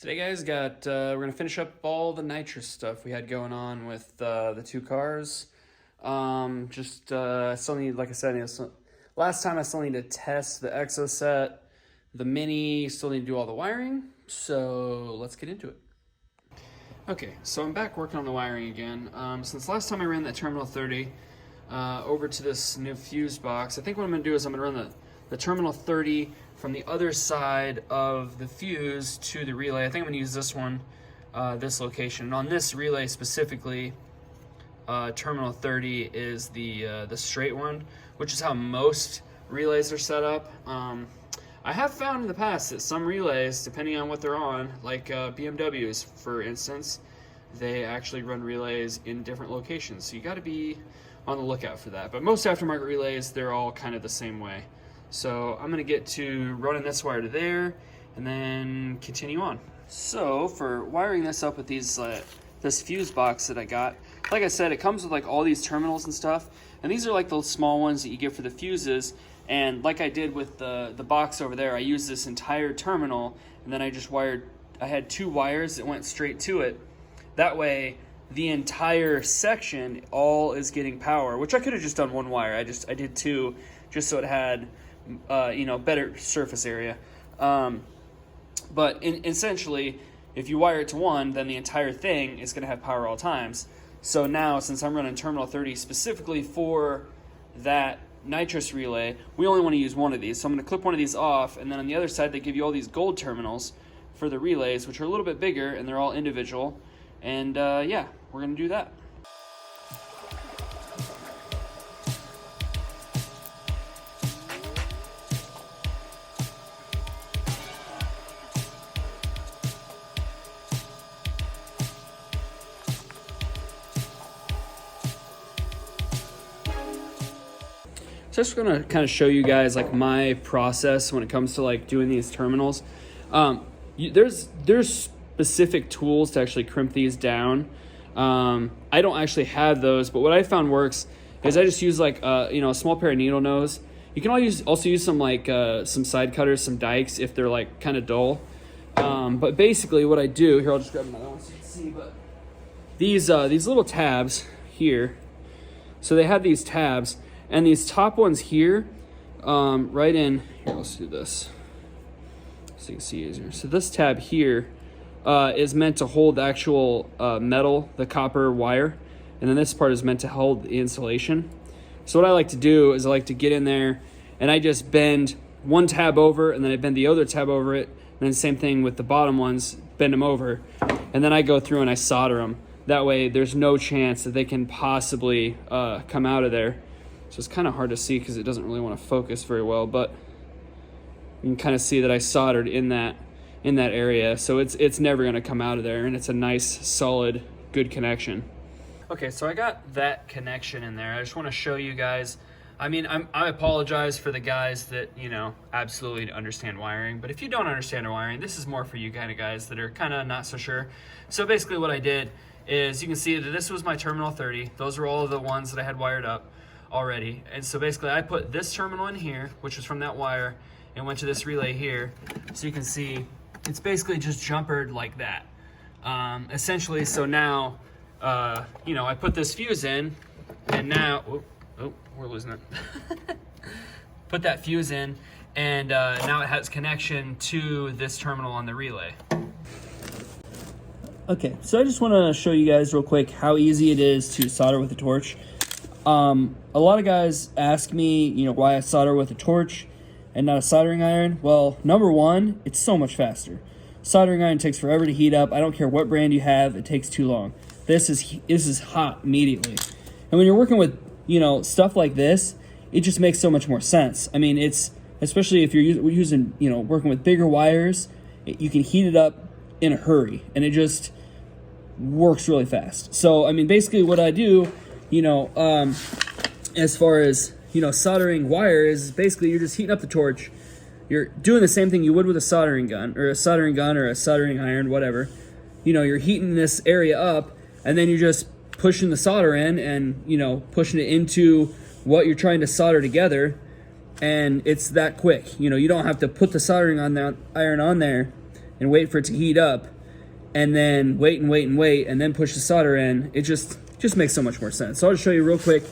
Today, guys, we're gonna finish up all the nitrous stuff we had going on with the two cars. I still need, like I said, last time I still need to test the exoset, the Mini. Still need to do all the wiring. So let's get into it. Okay, so I'm back working on the wiring again. Since last time I ran that terminal 30 over to this new fuse box, I think what I'm gonna do is I'm gonna run the terminal 30 from the other side of the fuse to the relay. I think I'm gonna use this one, this location. And on this relay specifically, terminal 30 is the straight one, which is how most relays are set up. I have found in the past that some relays, depending on what they're on, like BMWs for instance, they actually run relays in different locations. So you gotta be on the lookout for that. But most aftermarket relays, they're all kind of the same way. So I'm gonna get to running this wire to there and then continue on. So for wiring this up with these this fuse box that I got, like I said, it comes with like all these terminals and stuff, and these are like those small ones that you get for the fuses. And like I did with the box over there, I used this entire terminal, and then I had two wires that went straight to it. That way the entire section all is getting power, which I could have just done one wire. I did two just so it had better surface area. But essentially, if you wire it to one, then the entire thing is going to have power all times. So now, since I'm running terminal 30 specifically for that nitrous relay, we only want to use one of these. So I'm going to clip one of these off, and then on the other side they give you all these gold terminals for the relays, which are a little bit bigger, and they're all individual. And yeah, we're going to do that. So I'm just gonna kind of show you guys like my process when it comes to like doing these terminals. There's specific tools to actually crimp these down. I don't actually have those, but what I found works is I just use like a small pair of needle nose. You can also use some like some side cutters, some dikes if they're like kind of dull. But basically what I do here, I'll just grab another one so you can see. But these little tabs here, so they have these tabs. And these top ones here, right in, here, let's do this so you can see easier. So this tab here is meant to hold the actual metal, the copper wire, and then this part is meant to hold the insulation. So what I like to do is I like to get in there and I just bend one tab over, and then I bend the other tab over it, and then same thing with the bottom ones, bend them over, and then I go through and I solder them. That way there's no chance that they can possibly come out of there. So it's kind of hard to see because it doesn't really want to focus very well, but you can kind of see that I soldered in that area. So it's never going to come out of there, and it's a nice, solid, good connection. Okay, so I got that connection in there. I just want to show you guys. I mean, I apologize for the guys that, absolutely understand wiring, but if you don't understand wiring, this is more for you kind of guys that are kind of not so sure. So basically what I did is you can see that this was my terminal 30. Those were all of the ones that I had wired up already. And so basically I put this terminal in here, which was from that wire, and went to this relay here. So you can see it's basically just jumpered like that. Essentially, so now, I put this fuse in, and now, we're losing it. Put that fuse in, and now it has connection to this terminal on the relay. Okay, so I just want to show you guys real quick how easy it is to solder with a torch. A lot of guys ask me, why I solder with a torch and not a soldering iron. Well, number one, it's so much faster. Soldering iron takes forever to heat up. I don't care what brand you have, it takes too long. This is hot immediately. And when you're working with, stuff like this, it just makes so much more sense. I mean, it's, especially if you're using, working with bigger wires, you can heat it up in a hurry, and it just works really fast. So, I mean, basically what I do, as far as, soldering wire is basically you're just heating up the torch. You're doing the same thing you would with a soldering gun or a soldering iron, whatever. You're heating this area up, and then you're just pushing the solder in and, pushing it into what you're trying to solder together. And it's that quick. You don't have to put the soldering iron on there and wait for it to heat up. and then wait and wait and wait and then push the solder in, it just makes so much more sense. So I'll just show you real quick,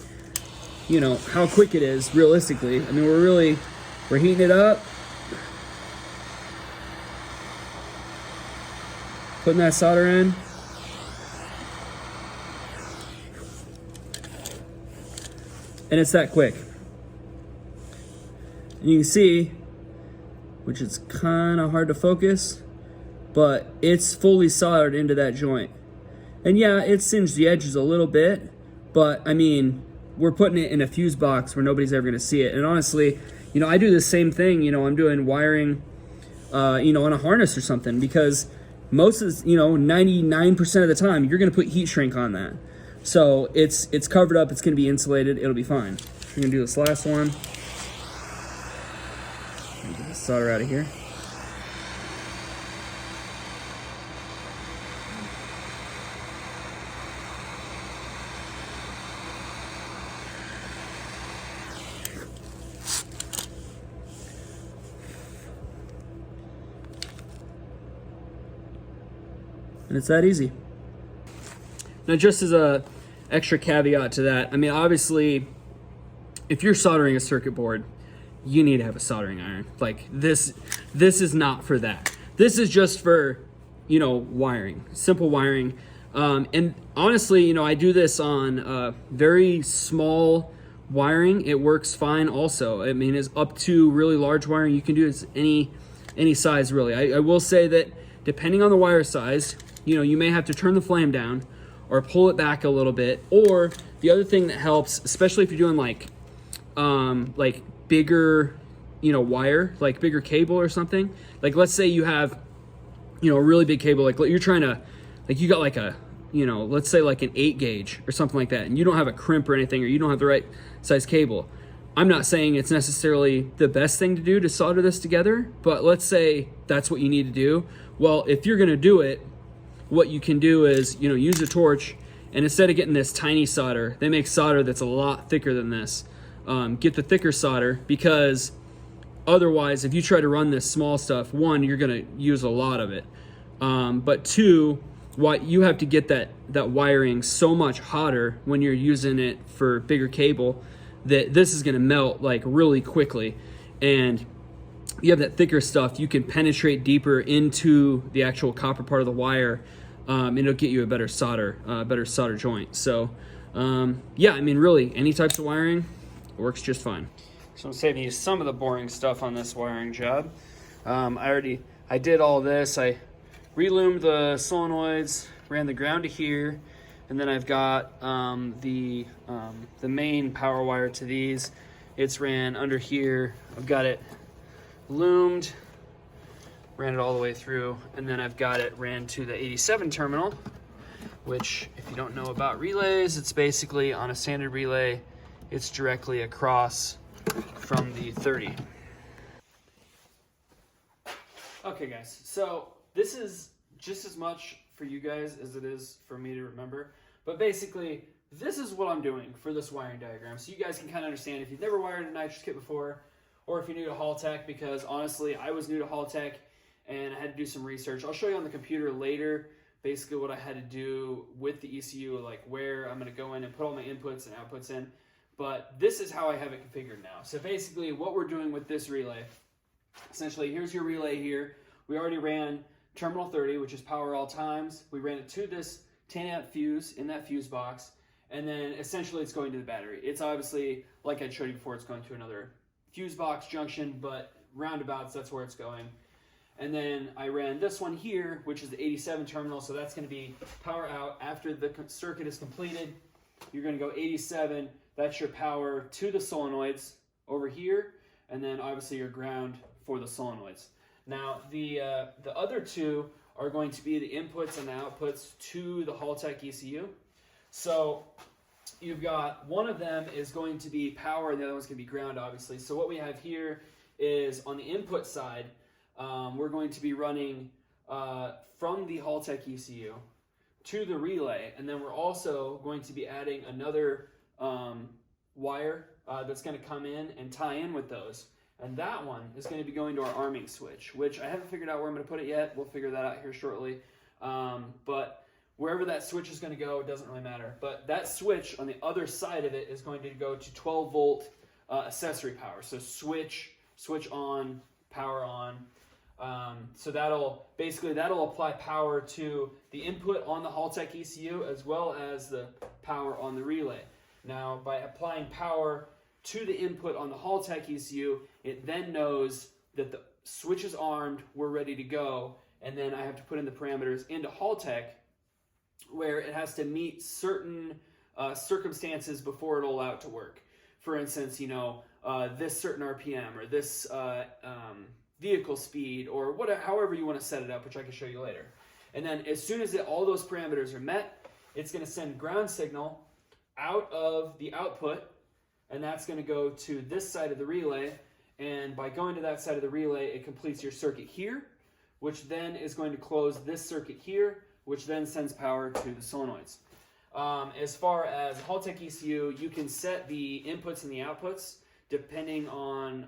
you know, how quick it is realistically. I mean, we're heating it up, putting that solder in. And it's that quick. And you can see, which is kind of hard to focus, but it's fully soldered into that joint. And yeah, it singed the edges a little bit, but I mean, we're putting it in a fuse box where nobody's ever gonna see it. And honestly, you know, I do the same thing, you know, I'm doing wiring, you know, on a harness or something, because most of, you know, 99% of the time, you're gonna put heat shrink on that. So it's covered up, it's gonna be insulated, it'll be fine. We're gonna do this last one. Get the solder out of here. And it's that easy. Now, just as a extra caveat to that, I mean, obviously, if you're soldering a circuit board, you need to have a soldering iron. Like this is not for that. This is just for, you know, wiring, simple wiring. And honestly, you know, I do this on very small wiring. It works fine also. I mean, it's up to really large wiring. You can do this any size really. I will say that depending on the wire size, you know, you may have to turn the flame down or pull it back a little bit. Or the other thing that helps, especially if you're doing like bigger, you know, wire, like bigger cable or something. Like let's say you have, you know, a really big cable, like you're trying to, like you got like a, you know, let's say like an 8 gauge or something like that, and you don't have a crimp or anything, or you don't have the right size cable. I'm not saying it's necessarily the best thing to do to solder this together, but let's say that's what you need to do. Well, if you're gonna do it, what you can do is, you know, use a torch, and instead of getting this tiny solder, they make solder that's a lot thicker than this. Get the thicker solder, because otherwise, if you try to run this small stuff, one, you're gonna use a lot of it. But two, you have to get that wiring so much hotter when you're using it for bigger cable that this is gonna melt like really quickly. And you have that thicker stuff, you can penetrate deeper into the actual copper part of the wire, and it'll get you a better solder joint. So yeah, I mean, really, any types of wiring works just fine. So I'm saving you some of the boring stuff on this wiring job. I did all this. I reloomed the solenoids, ran the ground to here, and then I've got the main power wire to these. It's ran under here. I've got it loomed, ran it all the way through, and then I've got it ran to the 87 terminal, which, if you don't know about relays, it's basically on a standard relay, it's directly across from the 30. Okay guys, so this is just as much for you guys as it is for me to remember, but basically this is what I'm doing for this wiring diagram, so you guys can kind of understand if you've never wired a nitrous kit before, or if you're new to Haltech, because honestly I was new to Haltech and I had to do some research. I'll show you on the computer later basically what I had to do with the ECU, like where I'm going to go in and put all my inputs and outputs in. But this is how I have it configured now. So basically what we're doing with this relay, essentially here's your relay here. We already ran terminal 30, which is power all times. We ran it to this 10 amp fuse in that fuse box. And then essentially it's going to the battery. It's obviously, like I showed you before, it's going to another fuse box junction, but roundabouts, that's where it's going. And then I ran this one here, which is the 87 terminal. So that's going to be power out after the circuit is completed. You're going to go 87. That's your power to the solenoids over here, and then obviously your ground for the solenoids. Now the other two are going to be the inputs and the outputs to the Haltech ECU. So you've got one of them is going to be power, and the other one's going to be ground, obviously. So what we have here is on the input side, we're going to be running from the Haltech ECU to the relay, and then we're also going to be adding another wire that's going to come in and tie in with those, and that one is going to be going to our arming switch, which I haven't figured out where I'm going to put it yet. We'll figure that out here shortly, But wherever that switch is going to go, it doesn't really matter. But that switch on the other side of it is going to go to 12 volt accessory power. So switch on, power on. So that'll apply power to the input on the Haltech ECU as well as the power on the relay. Now, by applying power to the input on the Haltech ECU, it then knows that the switch is armed, we're ready to go, and then I have to put in the parameters into Haltech where it has to meet certain circumstances before it'll allow it to work. For instance, this certain RPM or this vehicle speed or whatever, however you want to set it up, which I can show you later. And then as soon as all those parameters are met, it's going to send ground signal out of the output, and that's going to go to this side of the relay. And by going to that side of the relay, it completes your circuit here, which then is going to close this circuit here, which then sends power to the solenoids. As far as Haltech ECU, you can set the inputs and the outputs depending on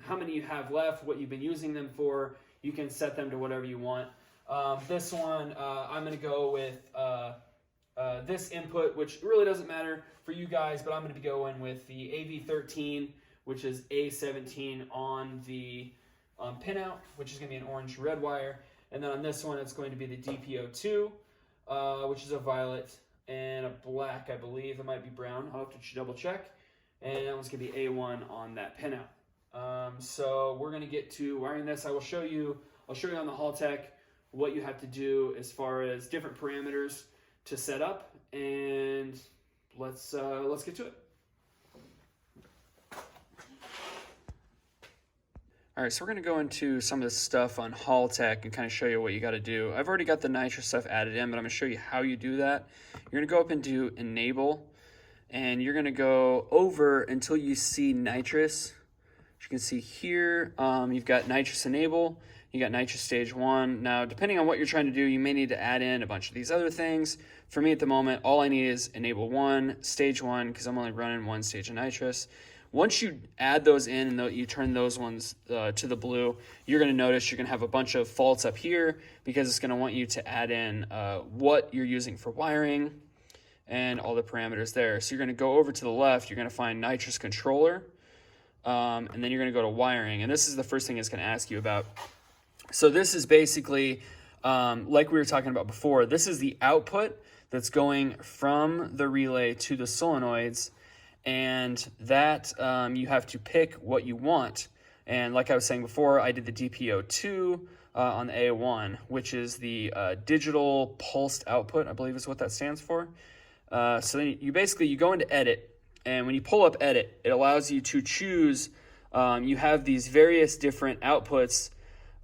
how many you have left, what you've been using them for. You can set them to whatever you want. This one, I'm going to go with this input, which really doesn't matter for you guys, but I'm going to be going with the AV13, which is A17 on the pinout, which is going to be an orange red wire. And then on this one, it's going to be the DPO2, which is a violet and a black, I believe. It might be brown. I'll have to double check. And that one's going to be A1 on that pinout. So we're going to get to wiring this. I'll show you on the Haltech what you have to do as far as different parameters to set up, and let's get to it. All right, so we're going to go into some of this stuff on Haltech and kind of show you what you got to do. I've already got the Nitrous stuff added in, but I'm going to show you how you do that. You're going to go up into Enable, and you're going to go over until you see Nitrous. As you can see here, you've got Nitrous Enable, you got Nitrous Stage 1. Now, depending on what you're trying to do, you may need to add in a bunch of these other things. For me at the moment, all I need is Enable 1, Stage 1, because I'm only running one stage of Nitrous. Once you add those in and you turn those ones to the blue, you're going to notice you're going to have a bunch of faults up here because it's going to want you to add in what you're using for wiring and all the parameters there. So you're going to go over to the left, you're going to find Nitrous Controller, and then you're going to go to wiring. And this is the first thing it's going to ask you about. So this is basically, like we were talking about before, this is the output that's going from the relay to the solenoids, and that you have to pick what you want. And like I was saying before, I did the DPO2 on the A1, which is the digital pulsed output, I believe is what that stands for. So then you go into edit, and when you pull up edit, it allows you to choose, you have these various different outputs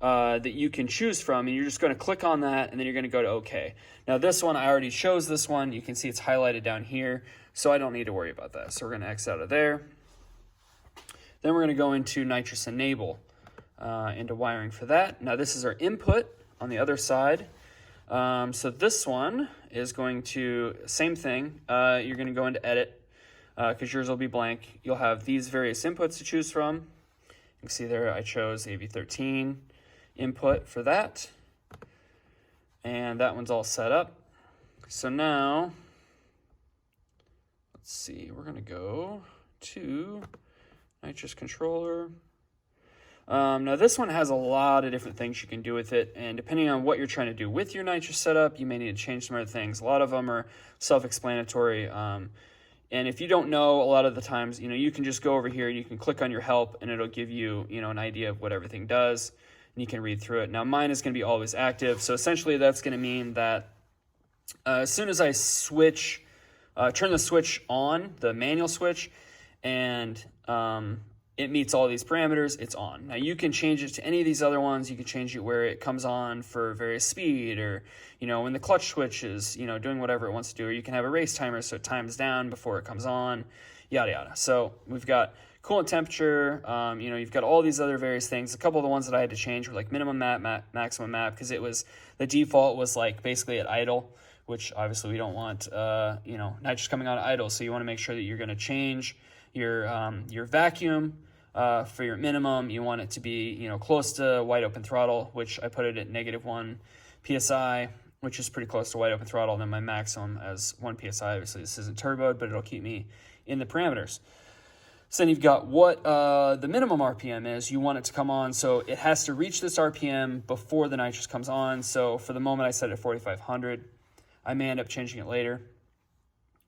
that you can choose from, and you're just going to click on that, and then you're going to go to OK. Now this one, I already chose this one. You can see it's highlighted down here, so I don't need to worry about that. So we're going to X out of there. Then we're going to go into Nitrous Enable, into wiring for that. Now this is our input on the other side. So this one is going to, same thing, you're going to go into edit, because yours will be blank. You'll have these various inputs to choose from. You can see there I chose AV13 input for that, and that one's all set up. So now, let's see, we're going to go to Nitrous Controller. Now this one has a lot of different things you can do with it, and depending on what you're trying to do with your Nitrous setup, you may need to change some other things. A lot of them are self-explanatory, and if you don't know, a lot of the times, you can just go over here and you can click on your help, and it'll give you, an idea of what everything does, and you can read through it. Now mine is going to be always active, so essentially that's going to mean that as soon as I turn the switch on, the manual switch, and it meets all these parameters, it's on. Now you can change it to any of these other ones. You can change it where it comes on for various speed, or when the clutch switch is doing whatever it wants to do, or you can have a race timer so it times down before it comes on, yada yada. So we've got coolant temperature, you've got all these other various things. A couple of the ones that I had to change were like minimum map, maximum map, because the default was like basically at idle, which obviously we don't want nitrous coming out of idle. So you want to make sure that you're going to change your vacuum for your minimum. You want it to be close to wide open throttle, which I put it at -1 psi, which is pretty close to wide open throttle, and then my maximum as 1 PSI. Obviously, this isn't turboed, but it'll keep me in the parameters. So then you've got what the minimum RPM is. You want it to come on, so it has to reach this RPM before the nitrous comes on. So for the moment, I set it at 4,500. I may end up changing it later.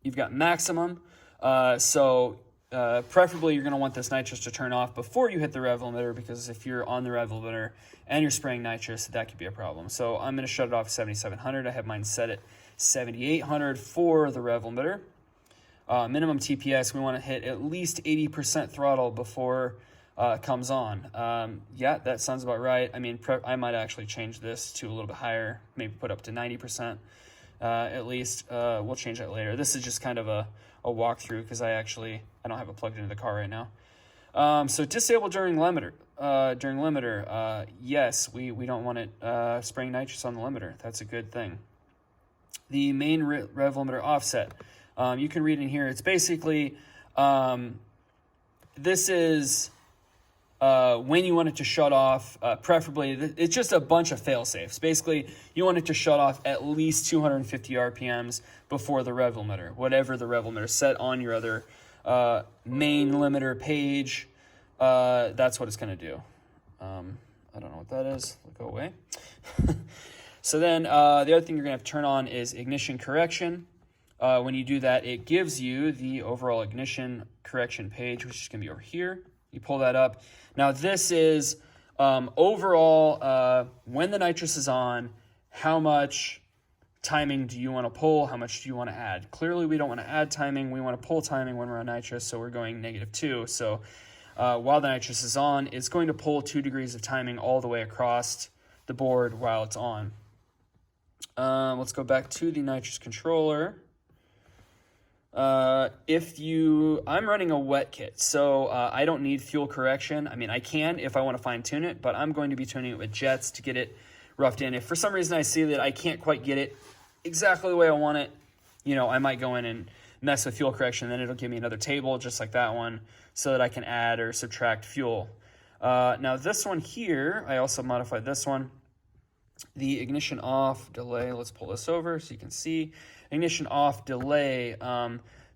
You've got maximum. Preferably, you're going to want this nitrous to turn off before you hit the rev limiter, because if you're on the rev limiter and you're spraying nitrous, that could be a problem. So I'm going to shut it off at 7,700. I have mine set at 7,800 for the rev limiter. Minimum TPS, we want to hit at least 80% throttle before it comes on. Yeah, that sounds about right. I mean, I might actually change this to a little bit higher, maybe put up to 90% at least. We'll change that later. This is just kind of a walkthrough because I don't have it plugged into the car right now. So disable during limiter. Yes, we don't want it spraying nitrous on the limiter. That's a good thing. The main rev limiter offset. You can read in here. It's basically, this is when you want it to shut off, preferably, it's just a bunch of fail-safes. Basically, you want it to shut off at least 250 RPMs before the rev limiter, whatever the rev limiter is set on your other main limiter page. That's what it's going to do. I don't know what that is. Go away. So then the other thing you're going to have to turn on is ignition correction. When you do that, it gives you the overall ignition correction page, which is going to be over here. You pull that up. Now, this is overall, when the nitrous is on, how much timing do you want to pull? How much do you want to add? Clearly, we don't want to add timing. We want to pull timing when we're on nitrous, so we're going -2. So while the nitrous is on, it's going to pull 2 degrees of timing all the way across the board while it's on. Let's go back to the nitrous controller. I'm running a wet kit, so I don't need fuel correction. I mean, I can if I want to fine tune it, but I'm going to be tuning it with jets to get it roughed in. If for some reason I see that I can't quite get it exactly the way I want it, I might go in and mess with fuel correction, then it'll give me another table just like that one so that I can add or subtract fuel. Now this one here, I also modified this one. The ignition off delay, let's pull this over so you can see. Ignition off delay.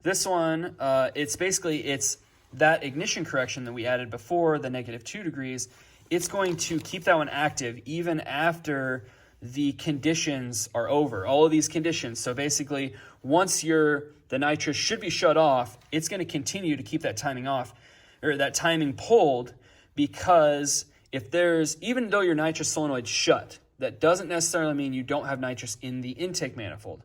This one, it's that ignition correction that we added before, the -2 degrees. It's going to keep that one active even after the conditions are over, all of these conditions. So basically, once the nitrous should be shut off, it's going to continue to keep that timing off, or that timing pulled, because even though your nitrous solenoid's shut, that doesn't necessarily mean you don't have nitrous in the intake manifold.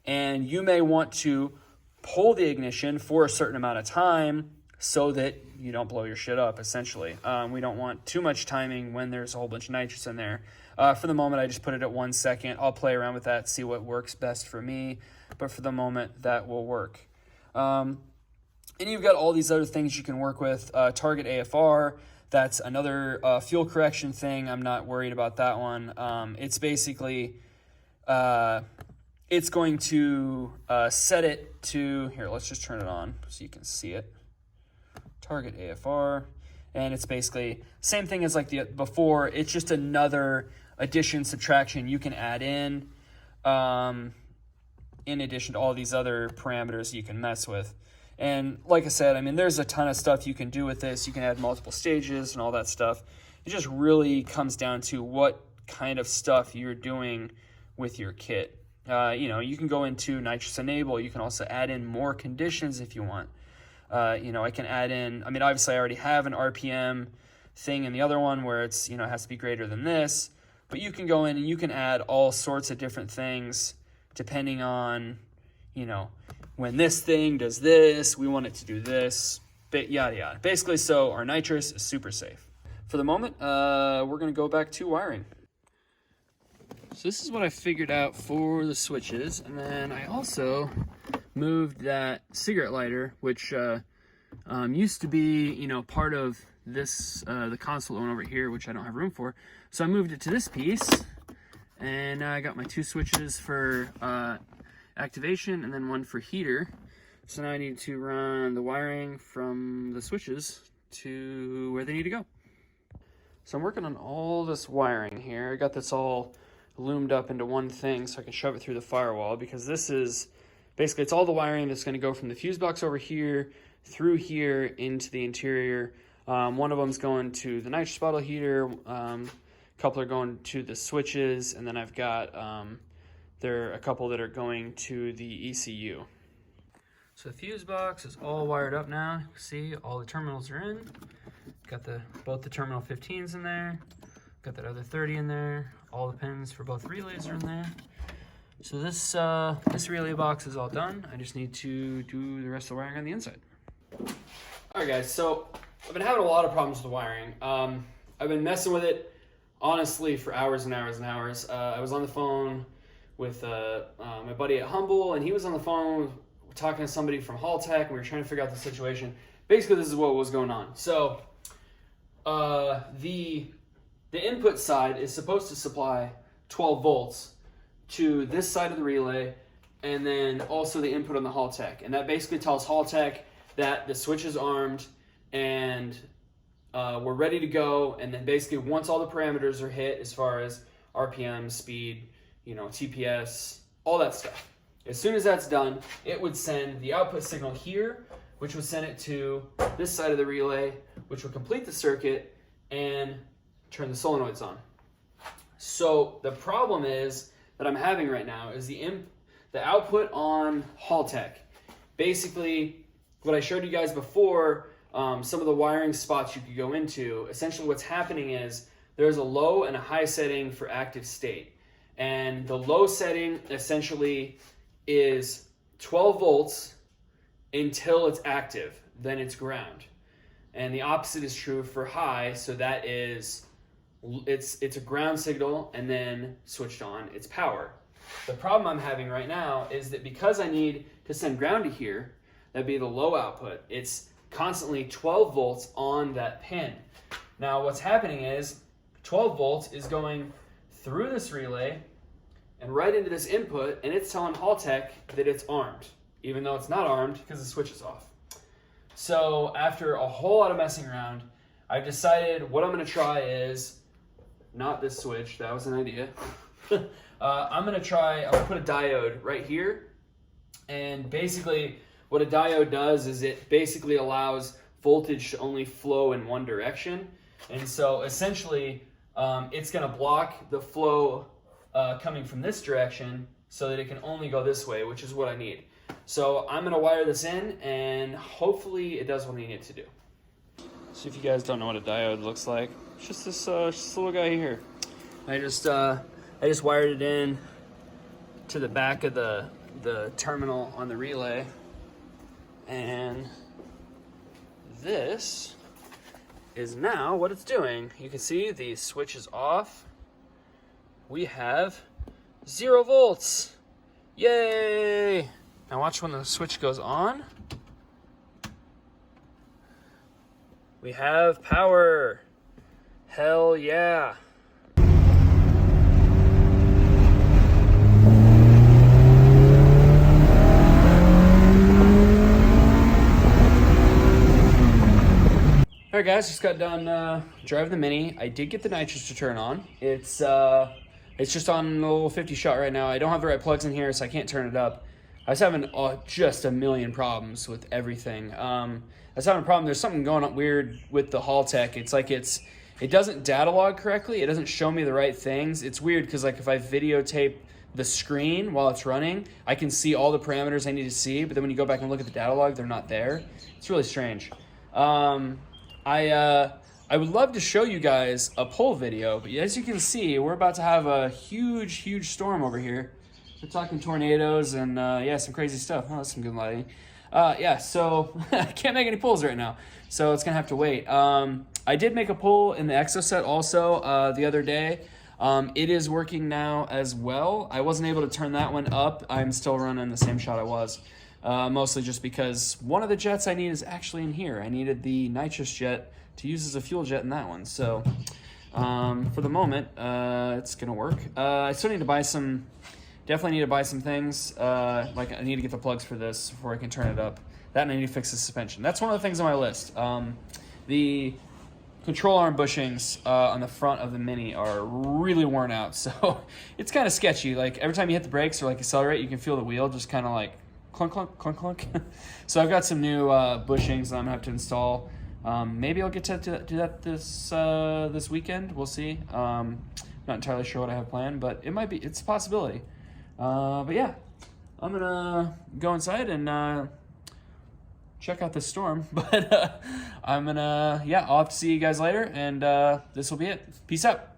And you may want to pull the ignition for a certain amount of time so that you don't blow your shit up, essentially. We don't want too much timing when there's a whole bunch of nitrous in there. For the moment, I just put it at 1 second. I'll play around with that, see what works best for me. But for the moment, that will work. And you've got all these other things you can work with. Target AFR. That's another fuel correction thing. I'm not worried about that one. It's basically, it's going to set it to, here, let's just turn it on so you can see it. Target AFR. And it's basically same thing as like the before. It's just another addition, subtraction you can add in addition to all these other parameters you can mess with. And like I said, I mean, there's a ton of stuff you can do with this. You can add multiple stages and all that stuff. It just really comes down to what kind of stuff you're doing with your kit. You can go into nitrous enable. You can also add in more conditions if you want. I can add in, I mean, obviously I already have an RPM thing in the other one where it's, it has to be greater than this. But you can go in and you can add all sorts of different things depending on, when this thing does this, we want it to do this, but yada yada. Basically, so our nitrous is super safe. For the moment, we're going to go back to wiring. So this is what I figured out for the switches, and then I also moved that cigarette lighter, which used to be, part of this, the console one over here, which I don't have room for. So I moved it to this piece, and I got my 2 switches for activation and then one for heater. So now I need to run the wiring from the switches to where they need to go. So I'm working on all this wiring here. I got this all loomed up into one thing so I can shove it through the firewall, because this is basically, it's all the wiring that's going to go from the fuse box over here through here into the interior. One of them's going to the nitrous bottle heater, a couple are going to the switches, and then I've got there are a couple that are going to the ECU. So the fuse box is all wired up now. See, all the terminals are in. Got both the terminal 15s in there. Got that other 30 in there. All the pins for both relays are in there. So this relay box is all done. I just need to do the rest of the wiring on the inside. All right, guys. So I've been having a lot of problems with the wiring. I've been messing with it honestly for hours and hours and hours. I was on the phone with my buddy at Humble, and he was on the phone talking to somebody from Haltech, and we were trying to figure out the situation. Basically, this is what was going on. So the input side is supposed to supply 12 volts to this side of the relay, and then also the input on the Haltech. And that basically tells Haltech that the switch is armed and we're ready to go. And then basically once all the parameters are hit as far as RPM, speed, TPS, all that stuff, as soon as that's done, it would send the output signal here, which would send it to this side of the relay, which would complete the circuit and turn the solenoids on. So the problem is that I'm having right now is the output on Haltech. Basically, what I showed you guys before, some of the wiring spots you could go into, essentially what's happening is there's a low and a high setting for active state. And the low setting essentially is 12 volts until it's active, then it's ground. And the opposite is true for high, so that is, it's a ground signal, and then switched on, it's power. The problem I'm having right now is that because I need to send ground to here, that'd be the low output, it's constantly 12 volts on that pin. Now what's happening is 12 volts is going through this relay and right into this input, and it's telling Haltech that it's armed, even though it's not armed because the switch is off. So after a whole lot of messing around, I've decided what I'm going to try is not this switch. That was an idea. I'm going to put a diode right here. And basically what a diode does is it basically allows voltage to only flow in one direction. And so essentially it's going to block the flow coming from this direction so that it can only go this way, which is what I need. So I'm going to wire this in, and hopefully it does what I need it to do. So if you guys don't know what a diode looks like, it's just this little guy here. I just wired it in to the back of the terminal on the relay, and this is now what it's doing. You can see the switch is off. We have 0 volts. Yay! Now watch when the switch goes on. We have power. Hell yeah. All right, guys, just got done driving the Mini. I did get the nitrous to turn on. It's just on a little 50 shot right now. I don't have the right plugs in here, so I can't turn it up. I was having just a million problems with everything. I was having a problem. There's something going on weird with the Haltech. It's like it doesn't data log correctly. It doesn't show me the right things. It's weird because like if I videotape the screen while it's running, I can see all the parameters I need to see. But then when you go back and look at the data log, they're not there. It's really strange. I would love to show you guys a pull video, but as you can see, we're about to have a huge storm over here. We're talking tornadoes and yeah, some crazy stuff. Oh, that's some good lighting. Yeah, so I can't make any pulls right now, so it's gonna have to wait. I did make a pull in the Exoset also the other day. It is working now as well. I wasn't able to turn that one up. I'm still running the same shot I was. Mostly just because one of the jets I need is actually in here. I needed the nitrous jet to use as a fuel jet in that one. So for the moment, it's gonna work. I still need to buy some, definitely need to buy some things. Like I need to get the plugs for this before I can turn it up. That and I need to fix the suspension. That's one of the things on my list. The control arm bushings on the front of the Mini are really worn out, so it's kind of sketchy. Like every time you hit the brakes or like accelerate, you can feel the wheel just kind of like clunk, clunk, clunk, clunk. So I've got some new bushings that I'm gonna have to install. Maybe I'll get to do that this weekend. We'll see. Not entirely sure what I have planned, but it might be. It's a possibility. But yeah, I'm gonna go inside and check out this storm. But I'll have to see you guys later, and this will be it. Peace out.